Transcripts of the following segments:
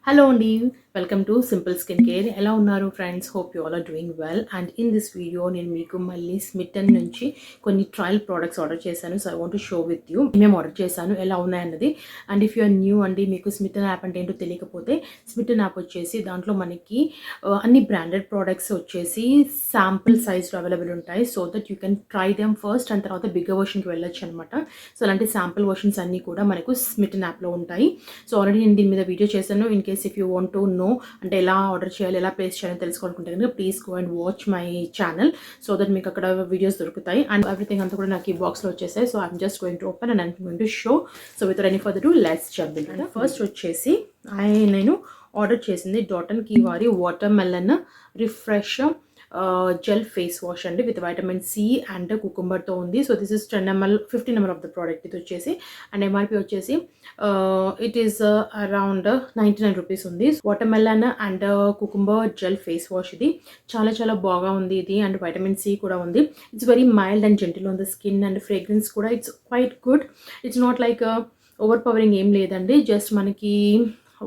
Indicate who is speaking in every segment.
Speaker 1: Hello Andy, welcome to Simple Skincare. ఎలా ఉన్నారు friends? Hope you all are doing well. And in this video నేను మీకు మళ్ళీ Smytten నుంచి కొన్ని ట్రయల్ ప్రోడక్ట్స్ ఆర్డర్ చేశాను. So I want to show with you మేము ఆర్డర్ చేశాను ఎలా ఉన్నాయన్నది. And if you are new అండి, మీకు స్మిటన్ యాప్ అంటే ఏంటో తెలియకపోతే, స్మిటన్ యాప్ వచ్చేసి దాంట్లో మనకి అన్ని బ్రాండెడ్ ప్రోడక్ట్స్ వచ్చేసి శాంపుల్ సైజ్లో అవైలబుల్ ఉంటాయి. So that you can try them first and తర్వాత బిగ్గర్ వర్షన్కి వెళ్ళొచ్చు అనమాట. సో అలాంటి శాంపుల్ వర్షన్స్ అన్నీ కూడా మనకు స్మిటన్ యాప్లో ఉంటాయి. సో ఆల్రెడీ నేను దీని మీద వీడియో చేశాను. In case if you want to know అంటే ఎలా ఆర్డర్ చేయాలి, ఎలా ప్లేస్ చేయాలని తెలుసుకోవాలనుకుంటే కనుక please go and watch my channel. So that మీకు అక్కడ వీడియోస్ దొరుకుతాయి. అండ్ ఎవ్రీథింగ్ అంతా కూడా నాకు ఈ బాక్స్లో వచ్చేసాయి. So I'm just going to open and I'm going to show. So with any further to let's jump in. First వచ్చేసి నేను ఆర్డర్ చేసింది డాటన్ కీ వారి water melon refresh gel face wash అండి, విత్ వైటమిన్ సి అండ్ కుకుంబర్తో ఉంది. So this is 10 ml 15 ml of the product ఇది వచ్చేసి. And MRP వచ్చేసి it is around 99 rupees ఉంది. Water melon and cucumber gel face wash ఇది చాలా చాలా బాగా ఉంది ఇది. అండ్ వైటమిన్ సి కూడా ఉంది. It's very mild and gentle on the skin. And fragrance కూడా it's quite good. It's not like overpowering ఏం లేదండి. జస్ట్ మనకి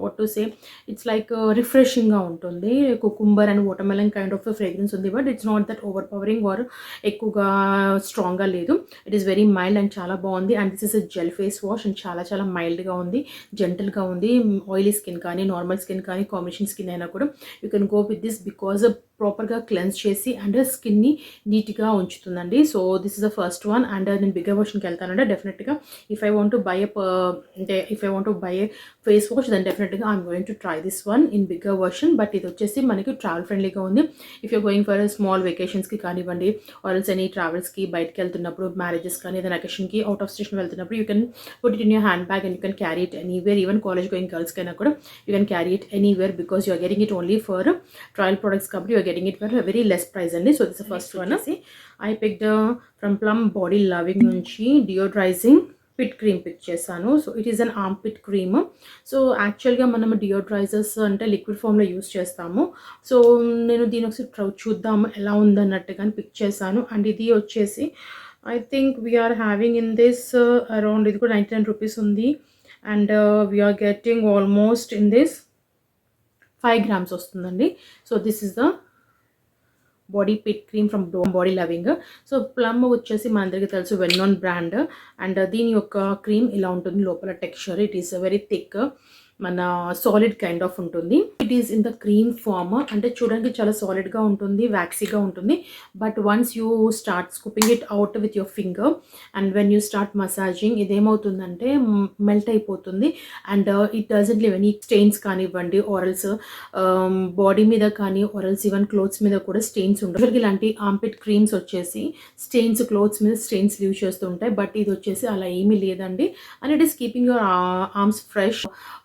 Speaker 1: what to say, it's like రిఫ్రెషింగ్గా ఉంటుంది. Cucumber and watermelon kind of fragrance ఉంది. But it's not that overpowering or ఎక్కువగా స్ట్రాంగ్గా లేదు. It is very mild and చాలా బాగుంది. And this is a gel face wash and చాలా చాలా మైల్డ్గా ఉంది, జెంటల్గా ఉంది. ఆయిలీ స్కిన్ కానీ నార్మల్ స్కిన్ కానీ కాంబినేషన్ స్కిన్ అయినా కూడా you can go with this because ప్రాపర్గా క్లెన్స్ చేసి అండ్ స్కిన్ని నీట్గా ఉంచుతుందండి. So this is the first one. And నేను బిగ్గర్ వర్షన్కి వెళ్తానంటే డెఫినెట్గా if I want to buy అంటే if I want to buy a face wash then డెఫినెట్గా I'm going to try this one in bigger version. But ఇది వచ్చేసి మనకి travel ఫ్రెండ్లీగా ఉంది. If you're going for small వెకేషన్స్కి కానివ్వండి, ఆర్ఎల్స్ ఎనీ ట్రావెల్స్కి బయటకి వెళ్తున్నప్పుడు, మ్యారేజెస్ కానీ ఏదైనా అకేషన్కి అవుట్ ఆఫ్ స్టేషన్ వెళ్తున్నప్పుడు you can put it in your hand bag and you can carry it anywhere. Even college going గర్ల్స్కైనా కూడా you can carry it anywhere because you are getting it only for trial products కాబట్టి you are getting it for very less price అండి. So this first one I picked from plum body loving నుంచి deodorising pit cream pick చేశాను. So it is an arm pit cream. So యాక్చువల్గా మనం డియోడ్రైజర్స్ అంటే liquid ఫామ్లో use చేస్తాము. So నేను దీని ఒకసారి చూద్దాము ఎలా ఉందన్నట్టుగా పిక్ చేశాను. అండ్ ఇది వచ్చేసి I think we're having in this around, ఇది కూడా 99 రూపీస్ ఉంది. And we're getting almost in this 5 grams వస్తుందండి. So this is the body pit cream from body loving. So Plum వచ్చేసి మన అందరికీ తెలుసు వెల్ నోన్ బ్రాండ్. అండ్ దీని యొక్క క్రీమ్ ఇలా ఉంటుంది. లోపల texture it is very thick, మన సాలిడ్ కైండ్ ఆఫ్ ఉంటుంది. It is in the cream form. అంటే చూడడానికి చాలా సాలిడ్గా ఉంటుంది, వ్యాక్సీగా ఉంటుంది. But once you start scooping it out with your finger and when you start massaging ఇదేమవుతుందంటే మెల్ట్ అయిపోతుంది. And it doesn't leave any stains కానివ్వండి, ఆరల్స్ బాడీ మీద కానీ ఆరల్స్ ఈవెన్ క్లోత్స్ మీద కూడా స్టెయిన్స్ ఉంటాయి. ఇలాంటి ఆంపిట్ క్రీమ్స్ వచ్చేసి స్టెయిన్స్ క్లోత్స్ మీద స్టెయిన్స్ లీవ్ చేస్తూ ఉంటాయి. బట్ ఇది వచ్చేసి అలా ఏమీ లేదండి. And it is keeping your arms fresh,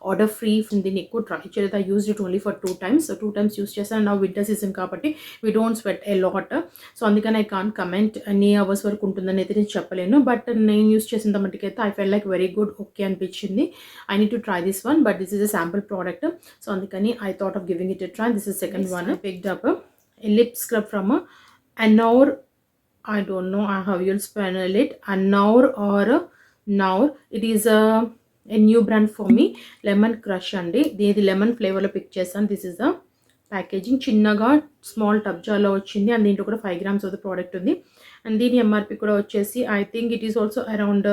Speaker 1: order free. దీన్ని ఎక్కువ ట్రై చేయలేదు. I used it only for 2 times. So 2 times use చేస్తాను. నా వింటర్ సీజన్ కాబట్టి we don't sweat a lot. So అందుకని ఐ కాంట్ కమెంట్ ఎన్ని అవర్స్ వరకు ఉంటుందని అయితే నేను చెప్పలేను. బట్ నేను యూస్ చేసిన మట్టుకైతే I full like very good, okay అనిపించింది. I need to try this one. But this is a sample product. So అందుకని I thought of giving it a try. This is second one. Picked up a lip scrub from Annour. I don't know how you'll spell it. Annour or Nour. It is a new brand for me. Lemon Crush అండి. ఇది lemon ఫ్లేవర్లో pick చేస్తాను. This is the packaging. చిన్నగా small tub జార్లో వచ్చింది. And దీంట్లో కూడా 5 grams of the product ఉంది. And దీని ఎంఆర్పి కూడా వచ్చేసి I think it is also around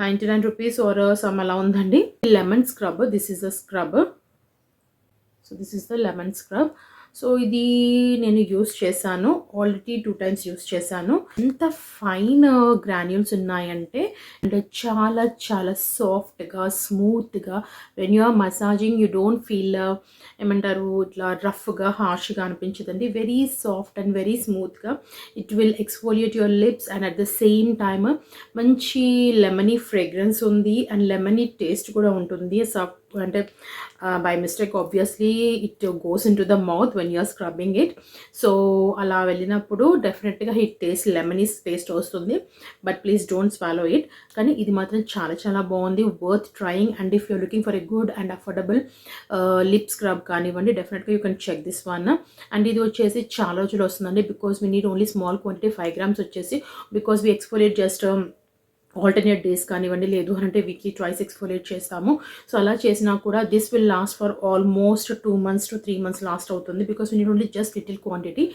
Speaker 1: 99 rupees or some అలా ఉందండి. Lemon scrub. This is the scrub. So this is the lemon scrub. So ఇది నేను యూస్ చేశాను ఆల్రెడీ 2 times యూస్ చేశాను. ఎంత ఫైన్ గ్రాన్యూల్స్ ఉన్నాయంటే అండ్ చాలా చాలా సాఫ్ట్గా స్మూత్గా when you are massaging you don't feel ఏమంటారు ఇట్లా రఫ్గా హార్ష్గా అనిపించదండి. వెరీ సాఫ్ట్ అండ్ వెరీ స్మూత్గా it will exfoliate your lips. And at the same time మంచి లెమనీ ఫ్రేగ్రెన్స్ ఉంది అండ్ లెమనీ టేస్ట్ కూడా ఉంటుంది. సాఫ్ట్ అంటే by mistake obviously it goes in to the mouth when you're scrubbing it. So అలా వెళ్ళినప్పుడు డెఫినెట్గా hit taste లెమనీస్ taste వస్తుంది. But please don't swallow it. కానీ ఇది మాత్రం చాలా చాలా బాగుంది, worth trying. And if you're looking for a good and affordable lip scrub కానివ్వండి, డెఫినెట్గా you can check this one. And ఇది వచ్చేసి చాలా రోజులు వస్తుందండి because we need only small quantity 5 grams వచ్చేసి because we exfoliate just alternate days కానివ్వండి, లేదు అంటే వీక్లీ ట్వైస్ ఎక్స్ఫోలియేట్ చేస్తాము. సో అలా చేసినా కూడా this will last for almost 2 months to 3 months last అవుతుంది. Because you need only just little quantity.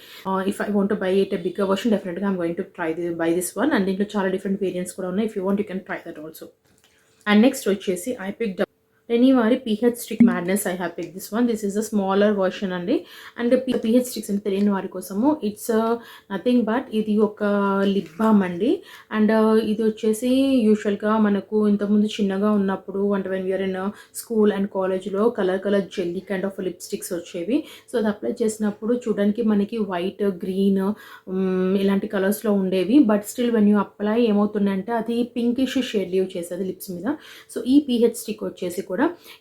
Speaker 1: If I want to buy it a bigger version, డెఫినెట్గా I'm going to buy this one. And దీంట్లో చాలా different variants కూడా ఉన్నాయి. If you want you can try that also. And next వచ్చేసి I picked రెనీవారి pH stick madness. I have pick this one. This is a smaller version అండి. And pH sticks అంటే తెలియని వారి కోసము ఇట్స్ నథింగ్ బట్ ఇది ఒక lip balm అండి. అండ్ ఇది వచ్చేసి యూజువల్గా మనకు ఇంతకుముందు చిన్నగా ఉన్నప్పుడు అంటే when we are in school and కాలేజ్లో colour jelly kind of lipsticks వచ్చేవి. సో అది అప్లై చేసినప్పుడు చూడడానికి మనకి వైట్, గ్రీన్ ఇలాంటి కలర్స్లో ఉండేవి. But still when you apply ఏమవుతుందంటే అది పింకిష్ షేడ్ లీవ్ చేసేది లిప్స్ మీద. సో ఈ పీహెచ్ స్టిక్ వచ్చేసి కూడా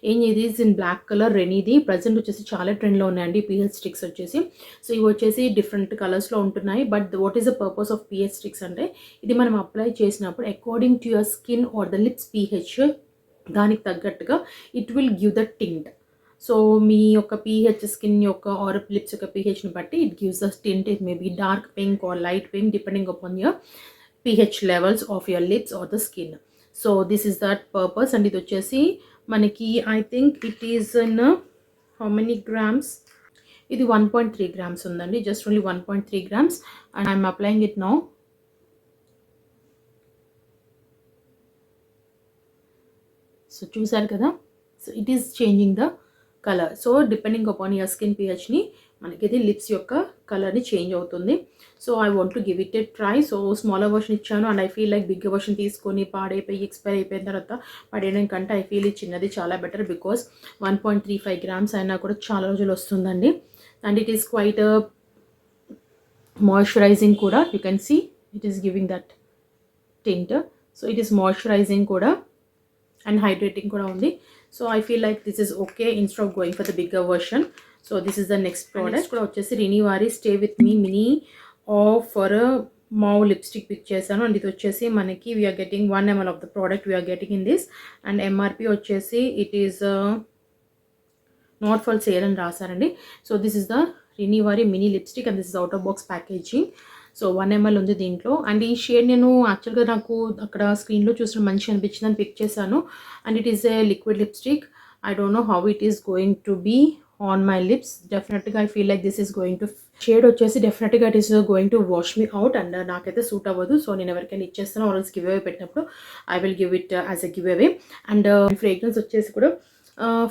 Speaker 1: ఏం ఇది ఇన్ బ్లాక్ కలర్ రెనీది. ప్రజెంట్ వచ్చేసి చాలా ట్రెండ్లో ఉన్నాయండి పీహెచ్ స్టిక్స్ వచ్చేసి. సో ఇవి వచ్చేసి డిఫరెంట్ కలర్స్లో ఉంటున్నాయి. But what is the purpose of pH sticks అంటే ఇది మనం అప్లై చేసినప్పుడు according to your skin or the lips pH దానికి తగ్గట్టుగా it will give the tint. So మీ యొక్క పీహెచ్ స్కిన్ యొక్క ఆర్ లిప్స్ యొక్క పీహెచ్ని బట్టి it gives the tint. It may be dark pink or light pink depending upon your pH levels of your lips or the skin. So this is that purpose. And ఇది వచ్చేసి మనకి I think it is in how many grams, ఇది 1.3 grams ఉందండి. Just only 1.3 grams. And I'm applying it now. So చూసారు కదా. So it is changing the colour. So depending upon your skin పిహెచ్ని మనకి ఇది లిప్స్ యొక్క కలర్ని చేంజ్ అవుతుంది. So I want to give it a try. So smaller version ఇచ్చాను and I feel like bigger version తీసుకొని పాడైపోయి ఎక్స్పైర్ అయిపోయిన తర్వాత పడేయడం కంటే ఐ ఫీల్ ఈ చిన్నది చాలా బెటర్. బికాస్ 1.35 grams అయినా కూడా చాలా రోజులు వస్తుందండి. And it is quite moisturising కూడా. You can see it is giving that tint. So it is moisturising కూడా అండ్ హైడ్రేటింగ్ కూడా ఉంది. So I feel like this is okay instead of going for the bigger version. So this is the next product కూడా వచ్చేసి రెనీవారి stay with me mini for mauve lipstick pick చేశాను. And ఇది వచ్చేసి మనకి we're getting 1 ml of the product we are getting in this. And MRP వచ్చేసి it is not for sale అని రాశారండి. సో దిస్ ఇస్ ద రెనీవారి mini lipstick and this is out of box packaging. So 1 ml ఉంది దీంట్లో. And ఈ shade నేను యాక్చువల్గా నాకు అక్కడ స్క్రీన్లో చూసిన మంచి అనిపించింది అని పిక్ చేశాను. And it is a liquid lipstick. I don't know how it is going to be on my lips. డెఫినెట్గా I feel like this is going to shade వచ్చేసి డెఫినెట్గా it is going to wash me out. And నాకైతే suit అవ్వదు. So నేను ఎవరికైనా ఇచ్చేస్తాను already give away పెట్టినప్పుడు I will give it as a give away. And fragrance వచ్చేసి కూడా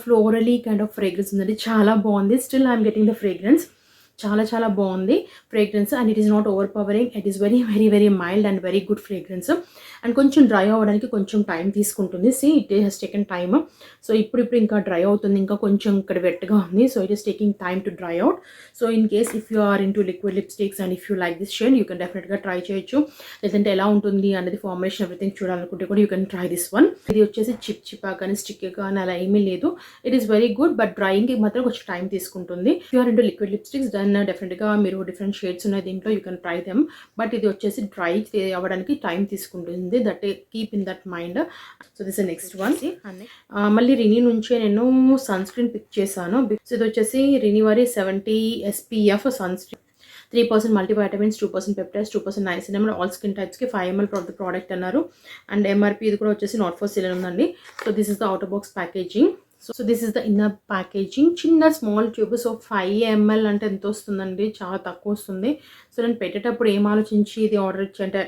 Speaker 1: ఫ్లోరలీ కైండ్ ఆఫ్ ఫ్రేగ్రెన్స్ ఉందండి. చాలా బాగుంది. Still I'm getting the fragrance. చాలా బాగుంది fragrance. And it is not overpowering. It is very mild and very good fragrance. And కొంచెం dry అవ్వడానికి కొంచెం టైం తీసుకుంటుంది. See it has taken time. So ఇప్పుడు ఇంకా డ్రై అవుతుంది. ఇంకా కొంచెం ఇక్కడ వెట్గా ఉంది. So it is taking time to dry out. So in case if you are in to liquid lipsticks and if you like this shade you can డెఫినెట్గా try చేయొచ్చు. లేదంటే ఎలా ఉంటుంది అనేది ఫార్మేషన్ ఎవ్రీథింగ్ చూడాలనుకుంటే కూడా you can try this one. ఇది వచ్చేసి చిప్గా కానీ స్టిక్గా కానీ అలా ఏమీ లేదు. It is very good. But డ్రైయింగ్కి మాత్రం కొంచెం టైం తీసుకుంటుంది. If you are in to liquid lipsticks then డెఫినెట్గా మీరు డిఫరెంట్ షేడ్స్ ఉన్నాయి దీంట్లో, you can try them. But ఇది వచ్చేసి డ్రై అవ్వడానికి టైం తీసుకుంటుంది. That keep in that mind. So this next one. మళ్ళీ రినీ నుంచే నేను సన్ స్క్రీన్ పిక్ చేశాను. సో ఇది వచ్చేసి రెనీవారి 70 SPF sunscreen. 3% multivitamins, 2% peptides, 2% niacinamide, all skin టైప్స్కి 5 ml ఆఫ్ ద ప్రోడక్ట్ అన్నారు. అండ్ ఎంఆర్పి ఇది కూడా వచ్చేసి నాట్ ఫర్ సేల్ ఉందండి. So this is the out of box packaging. So this is the inner packaging. చిన్న small tube. So 5 ml అంటే ఎంత వస్తుందండి? చాలా తక్కువ వస్తుంది. సో నేను పెట్టేటప్పుడు ఏం ఆలోచించి ఇది ఆర్డర్ ఇచ్చి అంటే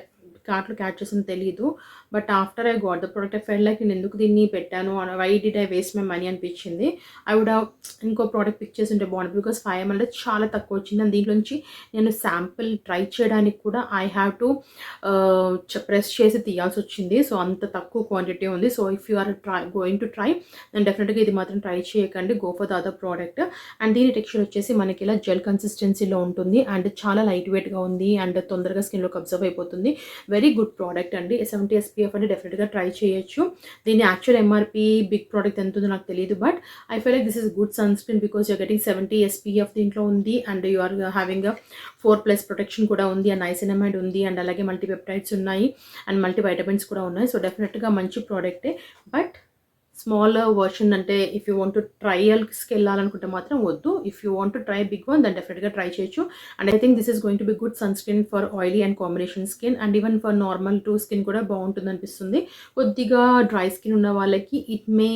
Speaker 1: కార్ట్లో క్యాచ్ చేసింది తెలియదు. But after I got the product I full like నేను ఎందుకు దీన్ని పెట్టాను, why did I waste my money అనిపించింది. ఐ వుడ్ హ్యావ్ ఇంకో ప్రోడక్ట్ పిక్ చేసి ఉంటే బాగుంది. బికాస్ 5 ml చాలా తక్కువ వచ్చింది. అండ్ దీంట్లోంచి నేను శాంపిల్ ట్రై చేయడానికి కూడా ఐ హ్యావ్ టు ప్రెస్ చేసి తీయాల్సి వచ్చింది. సో అంత తక్కువ క్వాంటిటీ ఉంది. So if you are going to try నేను డెఫినెట్గా ఇది మాత్రం ట్రై చేయకండి. Go for the other product. And దీని టెక్స్చర్ వచ్చేసి మనకి ఇలా జెల్ కన్సిస్టెన్సీలో ఉంటుంది. అండ్ చాలా లైట్ వెయిట్గా ఉంది. అండ్ తొందరగా స్కిన్లోకి అబ్జర్వ్ అయిపోతుంది. వెరీ గుడ్ ప్రోడక్ట్ అండి. 70 SPF అంటే డెఫినెట్గా ట్రై చేయొచ్చు. దీని యాక్చువల్ ఎంఆర్పి బిగ్ ప్రోడక్ట్ ఎంత ఉందో నాకు తెలియదు. But I feel like this is good sunscreen because you're getting 70 SPF దీంట్లో ఉంది. And you are having 4+ protection కూడా ఉంది. అండ్ నైసినమైడ్ ఉంది. అండ్ అలాగే మల్టీపెప్టైడ్స్ ఉన్నాయి. అండ్ మల్టీవైటమిన్స్ కూడా ఉన్నాయి. సో డెఫినెట్గా మంచి ప్రోడక్టే. బట్ స్మాల్ వర్షన్ అంటే ఇఫ్ యూ వాంట్ టు ట్రయల్స్కి వెళ్ళాలనుకుంటే మాత్రం వద్దు. If you want to try big one then డెఫినెట్గా ట్రై చేయొచ్చు. And I think this is going to be good sunscreen for oily and combination skin and even for normal to skin కూడా బాగుంటుంది అనిపిస్తుంది. కొద్దిగా dry skin ఉన్న వాళ్ళకి it may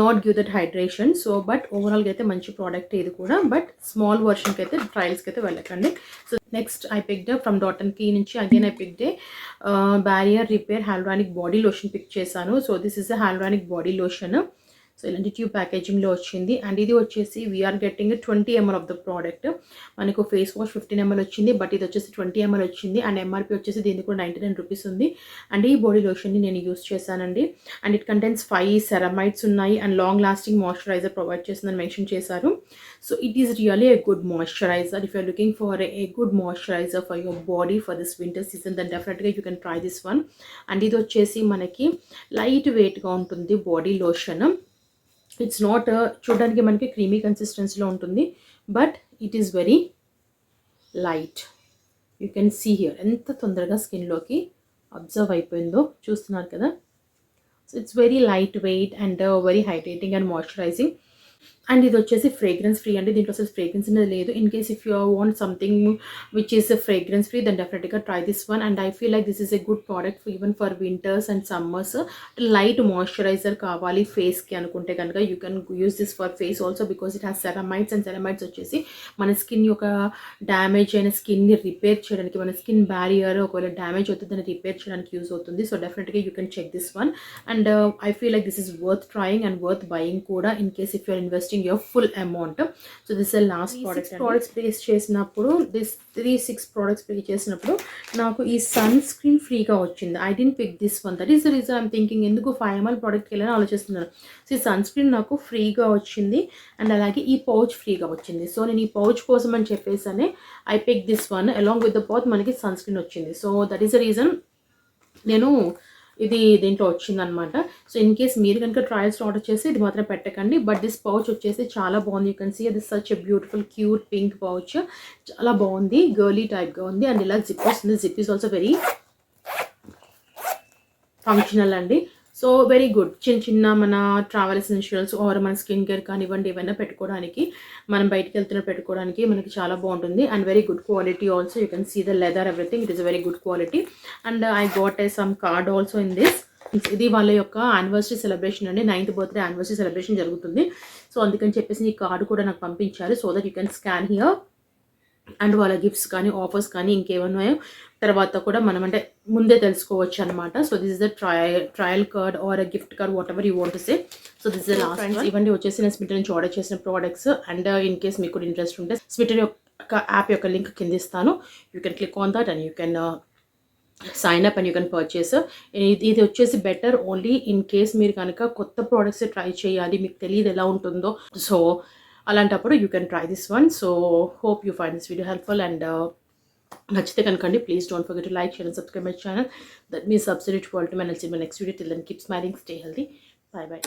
Speaker 1: not give that hydration. So but ఓవరాల్గా అయితే మంచి product ఇది కూడా. బట్ స్మాల్ వర్షన్కి అయితే ట్రయల్స్కి అయితే వెళ్ళకండి. So next I picked from dot and key నుంచి again I picked barrier repair hyaluronic body lotion pick చేశాను. So this is a hyaluronic body lotion. So ఇలాంటి ట్యూబ్ ప్యాకేజింగ్లో వచ్చింది. అండ్ ఇది వచ్చేసి we're getting 20 ml of the product. మనకు face wash 15 ml వచ్చింది, but ఇది వచ్చేసి 20 ml వచ్చింది. అండ్ ఎంఆర్పి వచ్చేసి దీనికి కూడా 99 రూపీస్ ఉంది. అండ్ ఈ బాడీ లోషన్ని నేను యూస్ చేశానండి. అండ్ ఇట్ కంటెన్స్ 5 సెరమైడ్స్ ఉన్నాయి and long lasting moisturiser provide చేస్తుందని మెన్షన్ చేశారు. So it is really a good moisturiser. If you're looking for a good moisturiser for your body for this winter season then డెఫినెట్గా you can try this one. And ఇది వచ్చేసి మనకి light వెయిట్గా ఉంటుంది body lotion. It's not చూడడానికి మనకి creamy కన్సిస్టెన్సీలో ఉంటుంది, but it is very light. You can see here ఎంత తొందరగా స్కిన్లోకి అబ్జర్వ్ అయిపోయిందో చూస్తున్నారు కదా. So it's very lightweight and very hydrating and moisturising. And ఇది వచ్చేసి ఫ్రేగ్రెన్స్ ఫ్రీ అండి. దీంట్లో అసలు ఫ్రేగ్రెన్స్ అనేది లేదు. In case if you want something which is fragrance free then డెఫినెట్గా try this one. And I feel like this is a good product even for winters and summers. Light moisturiser కావాలి ఫేస్కి అనుకుంటే కనుక you can use this for face also because it has ceramides. And ceramides వచ్చేసి మన skin యొక్క damage అయిన స్కిన్ని repair చేయడానికి, మన స్కిన్ బ్యారియర్ ఒకవేళ డ్యామేజ్ అవుతుంది దాన్ని రిపేర్ చేయడానికి యూస్ అవుతుంది. సో డెఫినెట్గా you can check this one. And I feel like this is worth trying and worth buying కూడా in case if you're investing your full amount. So this is the last product. Products place చేసినప్పుడు this 3-6 products place చేసినప్పుడు నాకు ఈ sun screen ఫ్రీగా వచ్చింది. I didn't pick this one. That is the reason I'm thinking ఎందుకు 5 ml ప్రోడక్ట్కి వెళ్ళని ఆలోచిస్తున్నాను. సో ఈ సన్ స్క్రీన్ నాకు ఫ్రీగా వచ్చింది అండ్ అలాగే ఈ పౌచ్ ఫ్రీగా వచ్చింది. సో నేను ఈ పౌచ్ కోసం అని చెప్పేసి I pick this one along with the pouch మనకి సన్ స్క్రీన్ వచ్చింది. So that is the reason నేను ఇది దీంట్లో వచ్చిందనమాట. సో ఇన్ కేస్ మీరు కనుక ట్రయల్స్ ఆర్డర్ చేసి ఇది మాత్రం పెట్టకండి. బట్ దిస్ పౌచ్ వచ్చేసి చాలా బాగుంది. You can see this such a beautiful cute pink pouch. చాలా బాగుంది, గర్లీ టైప్గా ఉంది. అండ్ ఇలా జిప్ వస్తుంది. Zip is also very functional అండి. So very good. చిన్న చిన్న మన ట్రావెల్ ఎసెన్షియల్స్ ఆర్ మన స్కిన్ కేర్ కానివ్వండి ఏమైనా పెట్టుకోవడానికి, మనం బయటికి వెళ్తున్న పెట్టుకోవడానికి మనకి చాలా బాగుంటుంది. And very good quality also. You can see the leather everything. It is very good quality. And I got some card also in this. ఇది వాళ్ళ యొక్క యానివర్సరీ సెలబ్రేషన్ అండి. 9th బర్త్డే యానివర్సరీ సెలబ్రేషన్ జరుగుతుంది. సో అందుకని చెప్పేసి ఈ card కూడా నాకు పంపించారు. So that you can scan here. And వాళ్ళ గిఫ్ట్స్ కానీ ఆఫర్స్ కానీ ఇంకేమన్నాయో తర్వాత కూడా మనం అంటే ముందే తెలుసుకోవచ్చు అనమాట. So this is the trial card or gift card what ever you want to say. So this is the last one. ఇవన్నీ వచ్చేసి నేను స్మిటర్ నుంచి ఆర్డర్ చేసిన ప్రోడక్ట్స్. అండ్ ఇన్ కేస్ మీకు కూడా ఇంట్రెస్ట్ ఉంటే స్మిటర్ యొక్క యాప్ యొక్క లింక్ కింద ఇస్తాను. You can click on that and you can sign up and you can purchase. ఇది వచ్చేసి బెటర్ ఓన్లీ ఇన్ కేస్ మీరు కనుక కొత్త ప్రోడక్ట్స్ ట్రై చేయాలి, మీకు తెలియదు ఎలా ఉంటుందో. సో అలాంటప్పుడు you can try this one. So hope you find this video helpful. And నచ్చితే కనుకండి please don't forget to like, share and subscribe my channel. That means substitute world. My next video. Till then keep smiling, stay healthy. Bye by.